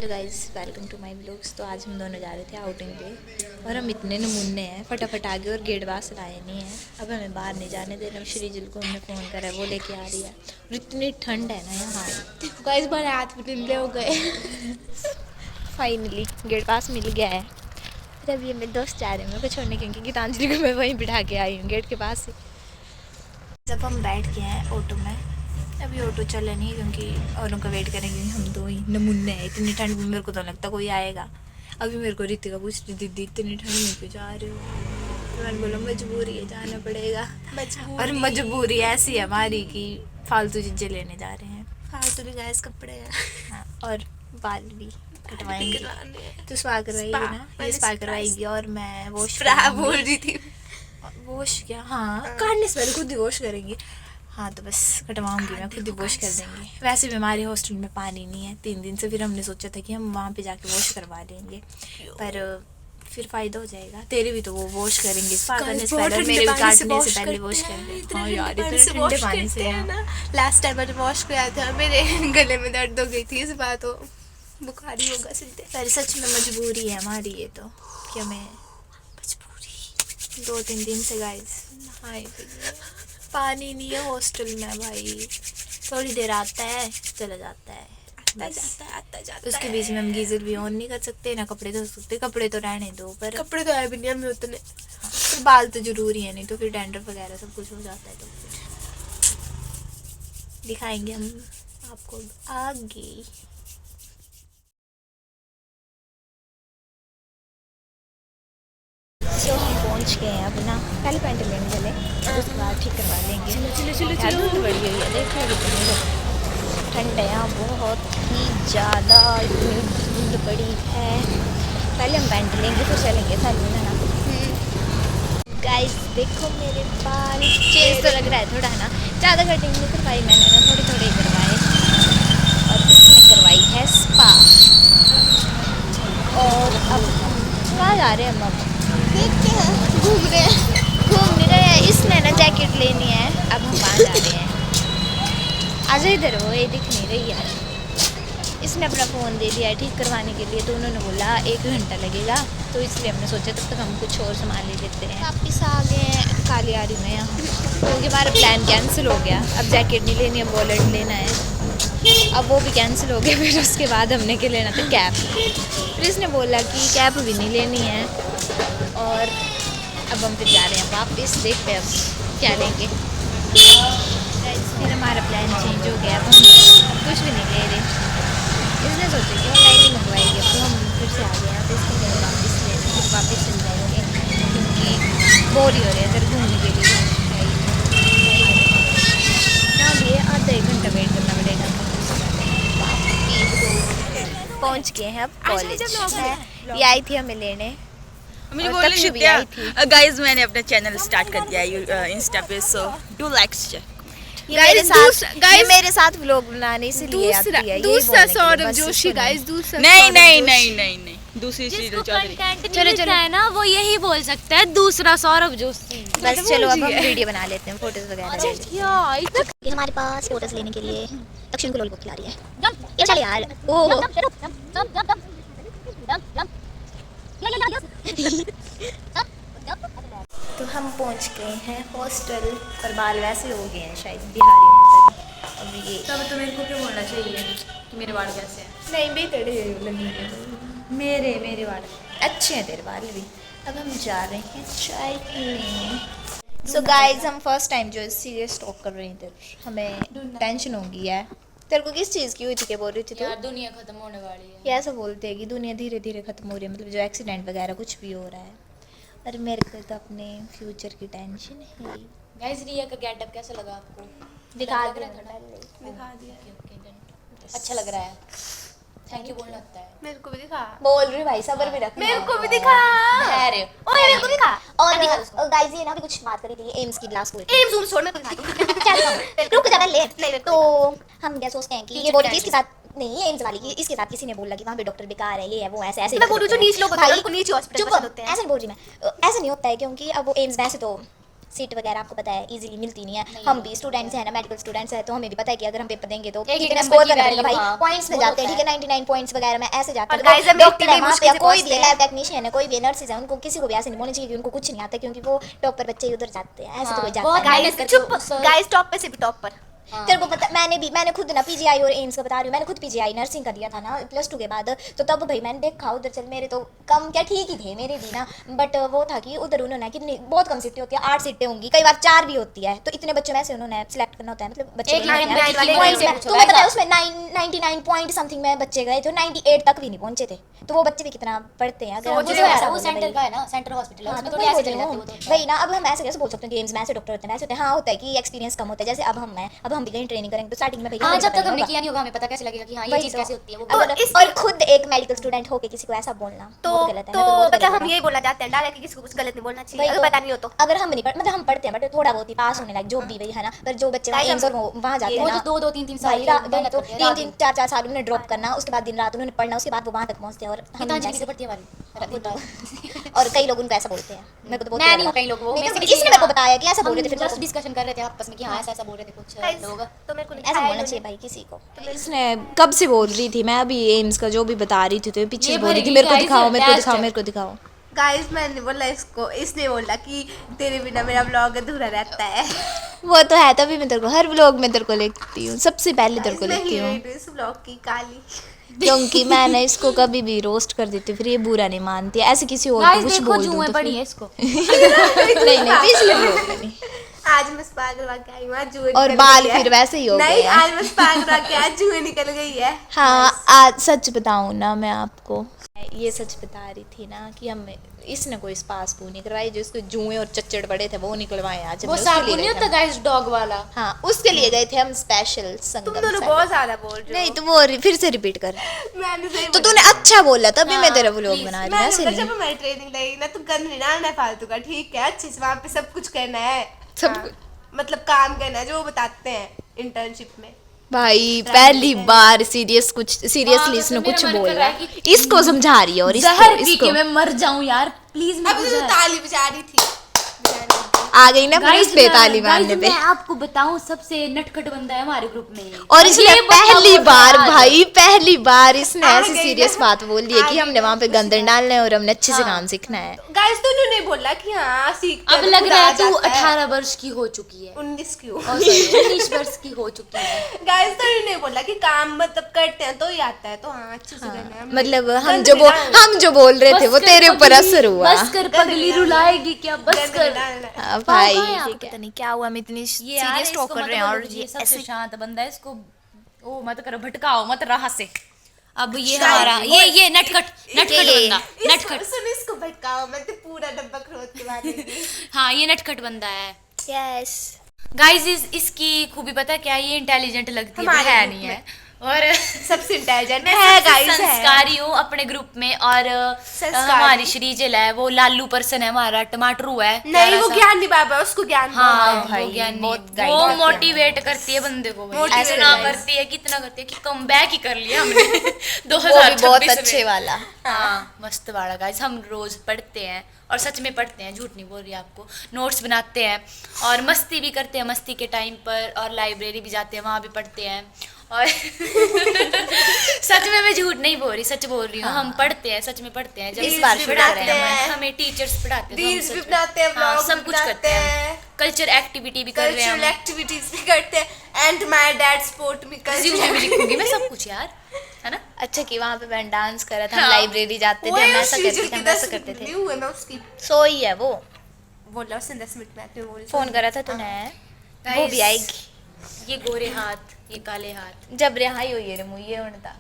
Hello guys, welcome to my vlogs. तो आज हम दोनों जा रहे थे आउटिंग पे और हम इतने नमूने हैं, फटाफट आ गए और गेट पास लाए नहीं है। अब हमें बाहर नहीं जाने दे रहे। श्रीजिल को हमने फ़ोन करा है, वो लेके आ रही है। और इतनी ठंड है ना यहाँ। गाइस बार हाथ भी ढीले हो गए। फाइनली गेट पास मिल गया है। फिर अभी मेरे दोस्त जा रहे हैं मेरे को छोड़ने, क्योंकि गीतांजलि को मैं वहीं बिठा के आई हूँ गेट के पास से। जब हम बैठ गए हैं ऑटो में, अभी ऑटो चले नहीं क्योंकि औरों का वेट करेंगे। हम दो ही नमूने हैं, इतनी ठंड में मेरे को तो लगता कोई आएगा। अभी मेरे को रितिका पूछ रही, दीदी इतनी ठंड में क्यों जा रहे हो? तो मैंने बोला मजबूरी है, जाना पड़ेगा। और मजबूरी ऐसी है हमारी कि फालतू चीज़ें लेने जा रहे हैं। फालतू भी गैस कपड़े हैं। हाँ, और बाल भी कटवाएंगे। तो स्पा करवाएगी ना, ये स्पा करवाएगी और मैं वॉश बोल रही थी। वॉश क्या, हाँ काटने से पहले खुद ही वॉश करेंगी। हाँ तो बस कटवाऊंगी मैं, खुद ही वॉश कर देंगे। वैसे भी हमारे हॉस्टल में पानी नहीं है 3 दिन से। फिर हमने सोचा था कि हम वहाँ पे जाके वॉश करवा लेंगे, पर फिर फ़ायदा हो जाएगा। तेरे भी तो वो वॉश करेंगे स्पा करने से पहले, मेरे भी काटने से पहले वॉश करेंगे। हाँ यार, इतने ठंडे पानी से ना। लास्ट टाइम मैंने वॉश किया था, मेरे गले में दर्द हो गई थी। इस बात हो बुखारी होगा सीधे। पर सच में मजबूरी है हमारी ये तो, कि हमें मजबूरी 2-3 दिन से गाइस नहाए पानी नहीं है हॉस्टल में भाई। थोड़ी देर आता है चला जाता है, आता जाता उसके बीच में हम गीजर भी ऑन नहीं कर सकते ना, कपड़े धो सकते। कपड़े तो रहने दो, पर कपड़े तो आए भी नहीं हमें उतने। तो बाल तो जरूरी है, नहीं तो फिर डैंड्रफ वगैरह सब कुछ हो जाता है। तो फिर दिखाएंगे हम आपको आगे। तो हम पहुंच गए हैं अब ना। पहले पैंट लेने चले, उसके बाद ठीक करवा लेंगे। चलो धुंध बढ़ी हुई है, देखो कितनी ठंड है यहाँ, बहुत ही ज़्यादा इतनी धुंध पड़ी है। पहले हम पैंट लेंगे फिर चलेंगे सैलून, है ना। गाइस देखो मेरे बाल चेंज तो लग रहा है थोड़ा, है ना। ज़्यादा कटिंग नहीं करवाई मैंने ना, थोड़े थोड़े करवाए। और इसने करवाई है स्पा। और अब कहाँ जा रहे हैं हम? अब देखते हैं, घूम रहे हैं। घूम नहीं रहे हैं, इसने ना जैकेट लेनी है। अब हम वहाँ जा रहे हैं। आजा इधर हो, ये दिख नहीं रही है। इसने अपना फ़ोन दे दिया है ठीक करवाने के लिए, तो उन्होंने बोला 1 घंटा लगेगा। तो इसलिए हमने सोचा तब तक हम कुछ और सामान ले लेते हैं। वापिस आ गए हैं काली आ रही में यहाँ, क्योंकि हमारा प्लान कैंसिल हो गया। अब जैकेट नहीं लेनी, अब वॉलेट लेना है। अब वो भी कैंसिल हो गया। फिर उसके बाद हमने क्या लेना था, कैप। फिर इसने बोला कि कैप भी नहीं लेनी है। और अब हम फिर जा रहे हैं वापस, देखते हैं अब क्या लेंगे। फिर हमारा प्लान चेंज हो गया, अब हम कुछ भी नहीं ले रहे। इसने सोचा कि ऑनलाइन ही मंगवाएंगे, तो हम फिर से आ गए हैं। तो इसके लिए वापस लेना, फिर वापस चल जाएंगे, क्योंकि बोर ही हो रहे हैं इधर घूमने के लिए। ना भी आधा 1 घंटा वेट करना पड़ेगा। पहुँच गए हैं अब कॉलेज। ये आई थी हमें लेने, और तक्षु भी आई थी। गाइस मैंने अपना चैनल स्टार्ट कर दिया है इंस्टा पे, सो डू लाइक ये मेरे साथ व्लॉग बनाने इसलिए आती है। दूसरा सौरभ जोशी गाइस, दूसरा नहीं दूसरी श्रीजिल चौधरी। चलो चलो है ना, वो यही बोल सकता है दूसरा सौरभ जोशी। बस चलो अब हम वीडियो बना लेते हैं, फोटोज वगैरह ले लेते हैं। ये हमारे पास फोटोज लेने के लिए दक्षिण को लॉलीपॉप खिला रही है। ये चल यार, ओह तो हम पहुंच गए हैं हॉस्टल, और बाल वैसे हो गए हैं शायद बिहारियों की तरह। अब ये तब तो मेरे को क्या बोलना चाहिए कि मेरे बाल कैसे हैं? नहीं बेतड़े लगे, मेरे बाल अच्छे हैं तेरे बाल भी। अब हम जा रहे हैं चाय पीने। सो गाइस हम फर्स्ट टाइम जो सीरियस टॉक कर रहे थे, हमें टेंशन हो गई है। तेरे को किस चीज़ की हुई थी, क्या बोल रही थी यार दुनिया खत्म होने वाली है। ये ऐसा बोलते हैं कि दुनिया धीरे धीरे ख़त्म हो रही है, मतलब जो एक्सीडेंट वगैरह कुछ भी हो रहा है। और मेरे को तो अपने फ्यूचर की टेंशन है। गाइस रिया का गेटअप कैसा लगा आपको? दिखा दिया अच्छा लग रहा है। थैंक यू बोलना लगता है। मेरे को भी दिखा। बोल रही भाई, सब्र भी रख। मेरे को भी दिखा। धैर्य। ओए मेरे को दिखा। और गाइस ये ना भी कुछ बात करी थी एम्स की क्लास को। एम जूम छोड़, मेरे को दिखा। चल रुक जा ले। तो हम क्या सोचते हैं कि ये बोल रही थी इसके साथ, नहीं एम्स वाली की, इसके साथ किसी ने बोला कि वहाँ पे डॉक्टर बेकार है, ये है वो, ऐसे ऐसे। मैं बोल रही हूँ जो नीच लोग होते हैं उनको नीच हॉस्पिटल पसंद होते हैं। ऐसे नहीं बोल रही मैं, ऐसा नहीं होता है, क्योंकि अब वो एम्स वैसे तो सीट वगैरह आपको पता है इजीली मिलती नहीं है। हम भी स्टूडेंट्स हैं ना, मेडिकल स्टूडेंट्स हैं, तो हमें भी पता है कि अगर हम पेपर देंगे तो कितना स्कोर करना पड़ेगा भाई, पॉइंट्स में जाते हैं, ठीक है 99 पॉइंट्स वगैरह में ऐसे जाते हैं। डॉक्टर है वहाँ पे, कोई भी लैब टेक्नीशियन है, कोई भी नर्सेज है, उनको किसी को भी ऐसे नहीं बोलना चाहिए कि उनको कुछ नहीं आता, क्योंकि वो टॉपर बच्चे उधर जाते हैं, ऐसे तो कोई जाता है। चुप गाइस, टॉप पे से भी टॉपर। तेरे को पता, मैंने खुद ना पीजीआई और एम्स का बता रही हूँ, मैंने खुद पीजीआई नर्सिंग कर दिया था ना +2 के बाद, तो तब भाई मैंने देखा उधर, चल मेरे तो कम क्या ठीक ही थे मेरे भी ना, बट वो था कि उधर उन्होंने कितनी बहुत कम सीटें होती है, 8 सीटें होंगी, कई बार 4 भी होती है, तो इतने बच्चों में से उन्होंने सिलेक्ट करना होता है, मतलब बच्चे तुम्हें पता है उसमें 99 पॉइंट समथिंग में बच्चे गए थे, 98 तक भी नहीं पहुंचे थे, तो वो बच्चे भी कितना पढ़ते हैं। अगर वो सेंटर का है ना, सेंटर हॉस्पिटल है, उसमें थोड़ी ऐसे चले जाते हैं भाई ना। अब हम ऐसे कैसे बोल सकते हैं कि एम्स में ऐसे डॉक्टर होते हैं, ऐसे होते हैं, हाँ होता है कि एक्सपीरियंस कम होता है, जैसे अब हम भी कहीं ट्रेनिंग करेंगे तो स्टार्टिंग में भैया जब तक हमने किया नहीं होगा हमें पता कैसे लगेगा कि हाँ ये चीज कैसे होती है वो। और खुद एक मेडिकल स्टूडेंट होके किसी को ऐसा बोलना तो गलत है। तो मतलब हम यही बोलना चाहते हैं डायरेक्ट, किसी को कुछ गलत नहीं बोलना चाहिए अगर पता नहीं हो तो। अगर हम नहीं मतलब हम पढ़ते हैं बट थोड़ा बहुत ही पास होने लायक जो भी वही है ना, पर जो बच्चे एम्स और वहाँ जाते हैं ना, 2-3 साल 3-4 साल उन्होंने ड्रॉप करना, उसके बाद दिन रात उन्होंने पढ़ना, उसके बाद वो वहाँ तक पहुँचते हैं। और हम जैसे पढ़ती है और कई लोग उनको ऐसा बोलते हैं, मेरे को तो मैं नहीं हूँ, कई लोग वो इसने मेरे को बताया कि ऐसा बोल रहे थे, फिर जस्ट डिस्कशन कर रहे थे आपस में कि हाँ ऐसा बोल रहे थे कुछ लोग, तो मेरे को ऐसा बोलना चाहिए भाई किसी को। इसने कब से बोल रही थी, मैं अभी एम्स का जो भी बता रही थी तो पीछे बोल रही थी मेरे को दिखाओ मेरे को दिखाओ मेरे को दिखाओ। गाइस मैंने बोला इसको, इसने बोला कि तेरे बिना मेरा व्लॉग अधूरा रहता है। वो तो है, तभी मैं तेरे को हर व्लॉग में तेरे को लेती हूँ, सबसे पहले तेरे को लेती हूँ, इस व्लॉग की काली क्योंकि मैंने इसको कभी भी रोस्ट कर देती हूँ, फिर ये बुरा नहीं मानती, ऐसे किसी और को कुछ बोल दूँ तो पड़ी है इसको नहीं पिछले व्लॉग में नहीं। आज मैं स्पा करवा के आई हूँ, आज जुए और निकल बाल गई है। फिर वैसे ही हो नहीं गए आज मैं स्पा करवा के आज जुए निकल गई है। हाँ आज सच बताऊँ ना मैं आपको, ये सच बता रही थी ना कि हम इसने कोई स्पा स्पू नहीं करवाई, जो इसको जुए और चच्चड़ पड़े थे वो निकलवाए आज वो साबुन नहीं होता गाइस डॉग वाला, हाँ उसके लिए गए थे हम स्पेशल तुम संगम दोनों साइड। बहुत ज्यादा बोल रहे हो। नहीं तो वो फिर से रिपीट कर, मैंने सही तो तूने अच्छा बोला तभी मैं तेरा व्लॉग बना रही हूँ, मैंने ऐसे बोला नहीं जब हमारी ट्रेनिंग लगेगी ना तो गंद नहीं डालना है फालतू का, ठीक है अच्छे से वहाँ पे सब कुछ करना है, सब हाँ, मतलब काम करना है जो वो बताते हैं इंटर्नशिप में। भाई पहली बार सीरियसली इसने कुछ बोल रहा है, इसको समझा रही है और इसको मैं मर जाऊं यार प्लीज। अब तो ताली बजा रही थी, आ गई ना पुलिस पे ताली मारने पे। मैं आपको बताऊं सबसे नटखट बंदा है हमारे ग्रुप में, और इसने पहली बार इसने ऐसी सीरियस बात बोल दी है कि हमने वहाँ पे गंदर डालना है और हमने अच्छे से काम सीखना है। गाइस तो उन्होंने बोला कि हाँ सीखते अब लग रहा है तू 18 वर्ष की हो चुकी है, 19 क्यों 19 वर्ष की हो चुकी है। गाइस तो उन्होंने बोला कि काम मतलब करते हैं तो ही आता है, तो हाँ अच्छे से करना है। मतलब हम जो बोल रहे थे वो तेरे ऊपर असर हुआ। बस कर पगली रुलाएगी क्या, बस कर भाई पता नहीं क्या हुआ, हम इतनी सीरियस टॉक कर रहे हैं और ये सबसे शांत बंदा है, इसको ओ मत करो भटकाओ मत राह से। अब ये शायद हमारा ये नटखट बंदा नटखट, सुन इसको भटकाओ मैं तो पूरा डब्बा खरोद के मारूंगी। हाँ ये नटखट बंदा है। यस गाइस इसकी खूबी पता है क्या, ये इंटेलिजेंट लगती है हमारे है group नहीं में। है, और सबसे इंटेलिजेंट मैं है सबसे गाइस है। संस्कारी हूँ अपने ग्रुप में, और हमारी श्रीजल है वो लालू पर्सन है, हमारा टमाटरू है नहीं वो ज्ञान नहीं बाबा, उसको ज्ञान दो। हाँ भाई, वो ज्ञानी, बहुत वो guide करते हैं मोटिवेट करती है बंदे को भाई, Motivate इतना guys। करती है कितना करती है कि कम बैक ही कर लिया हमने वो भी 2026 बहुत में। अच्छे वाला। हाँ मस्त वाला गाइस, हम रोज पढ़ते हैं और सच में पढ़ते हैं, झूठ नहीं बोल रही आपको, नोट्स बनाते हैं और मस्ती भी करते हैं मस्ती के टाइम पर, और लाइब्रेरी भी जाते हैं वहाँ भी पढ़ते हैं और सच में मैं झूठ नहीं बोल रही, सच बोल रही हूँ। हम पढ़ते हैं, सच में पढ़ते हैं, जब Reels इस बार भी पढ़ा बनाते रहे हैं हैं। हमें टीचर्स पढ़ाते हैं, तो हम रील्स सच भी में- बनाते हैं, हाँ, ब्लॉग सब कुछ करते हैं, कल्चर एक्टिविटी भी कर रहे हैं कल्चरल हम। एक्टिविटीज भी करते हैं, एंड माय डैड स्पोर्ट में रिज्यूमे भी लिखूंगी मैं सब कुछ यार, है ना। अच्छा कि वहाँ पे मैंने डांस करा था, हम हाँ। लाइब्रेरी जाते थे, हम ऐसा करते थे, हम ऐसा करते थे। हुए मैं उसकी सोई है वो, बोला उसने 10 मिनट में आते बोल फोन करा था तूने, वो भी आएगी ये गोरे हाथ ये काले हाथ, जब रिहाई हुई है रे मुझे ये होता।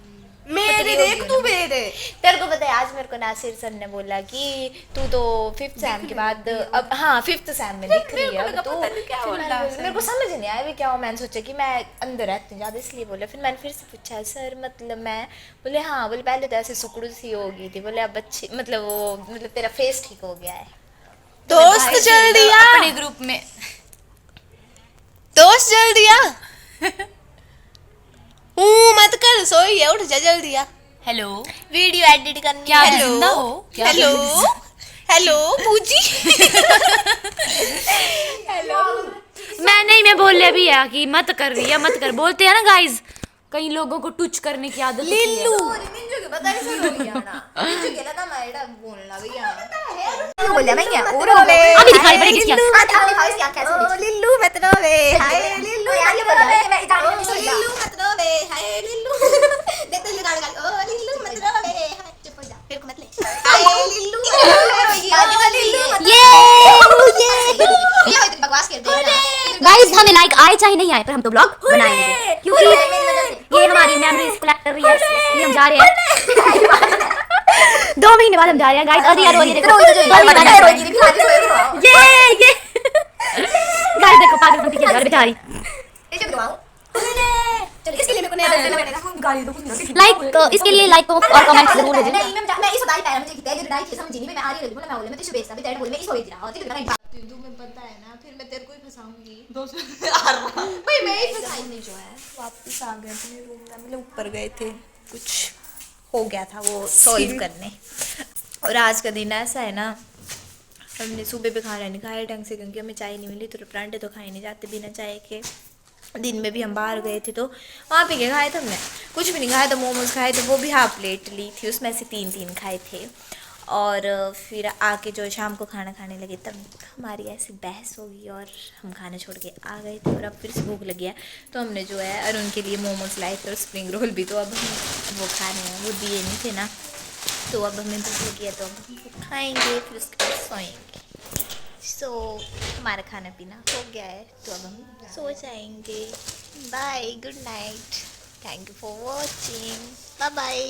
मेरे देख तू मेरे तेरे को पता है आज मेरे को नासिर सर ने बोला कि तू तो 5th सेम के बाद अब हाँ 5th सेम में दिख रही है अब तो। पता नहीं क्या फिर बोल मैंने रहा बोला- मेरे को समझ नहीं आया भी क्या हुआ, मैंने सोचा कि मैं अंदर रहती हूँ ज़्यादा इसलिए बोला। फिर मैंने फिर से पूछा सर मतलब मैं, बोले हाँ, बोले पहले तो ऐसे सुकड़ू सी हो गई थी, बोले अब अच्छी मतलब वो मतलब तेरा फेस ठीक हो गया है। दोस्त चल दिया अपने ग्रुप में दोस्त चल दिया मत कर, सोई है, उठ जा जल्दी आ। हेलो वीडियो एडिट करनी क्या है। जिंदा हो क्या हेलो हेलो पूजी। मैं बोल रहा भी है कि मत कर रही है, मत कर, बोलते हैं ना गाइस, कई लोगों को टच करने की आदत होती है। मिंजू के पता नहीं सुन रही है ना मिंजू के लगा मैं एड़ा बोलना भैया क्यों बोल मैं क्या और अभी दिखाई पड़ेगी क्या? लिल्लू मत रोवे हाय लिल्लू यार बोल मैं इधर लिल्लू मत रोवे हाय लिल्लू देख तो गाल गाल ओ लिल्लू मत रोवे हाय चुप हो जा फिर को मत ले हाय लिल्लू लिल्लू ये होती बकवास कर दे गाइस हमें लाइक आए चाहे नहीं आए पर हम तो ब्लॉग बनाएंगे, क्योंकि ये हमारी मेमोरीज कलेक्ट कर रही है, इसलिए हम जा रहे हैं। 2 महीने बाद हम जा रहे हैं गाइस। और यार ये देखो ये गाइस देखो पागल बनती है यार बेचारी। इसके लिए मेरे को नया गाली दो लाइक इसके लिए लाइक और कमेंट जरूर भेजें। नहीं मैं इस दाई पैर मुझे कितने जो दाई थी समझी नहीं मैं आ रही बोला मैं बोले मैं तो बेचता भी तेरे बोले मैं इस हो रहा होती है तुम्हें पता है ना फिर मैं तेरे को ही फंसाऊंगी भाई मैं ही फंसाऊंगी जो है वापस आ गए अपने रूम में मतलब ऊपर गए थे कुछ हो गया था वो सॉल्व करने। और आज का दिन ऐसा है ना हमने सुबह पे खाना नहीं खाया ढंग से क्योंकि हमें चाय नहीं मिली, तो परांठे तो खाए नहीं जाते बिना चाय के। दिन में भी हम बाहर गए थे तो वहाँ पे क्या खाया था हमने, कुछ भी नहीं खाया था। मोमोज खाए थे, वो भी हाफ प्लेट ली थी, उसमें से 3 खाए थे। और फिर आके जो शाम को खाना खाने लगे तब हमारी ऐसी बहस होगी और हम खाना छोड़ के आ गए थे। और अब फिर से भूख लगी है तो हमने जो है अरुण के लिए मोमोज लाए थे और स्प्रिंग रोल भी, तो अब हम वो खा रहे हैं, वो दिए नहीं थे ना, तो अब हमें भूख लगी है तो अब हम वो खाएँगे फिर उसके बाद सोएंगे। सो हमारा खाना पीना हो गया है तो अब हम सो जाएंगे। Bye, good night, thank you for watching, bye bye.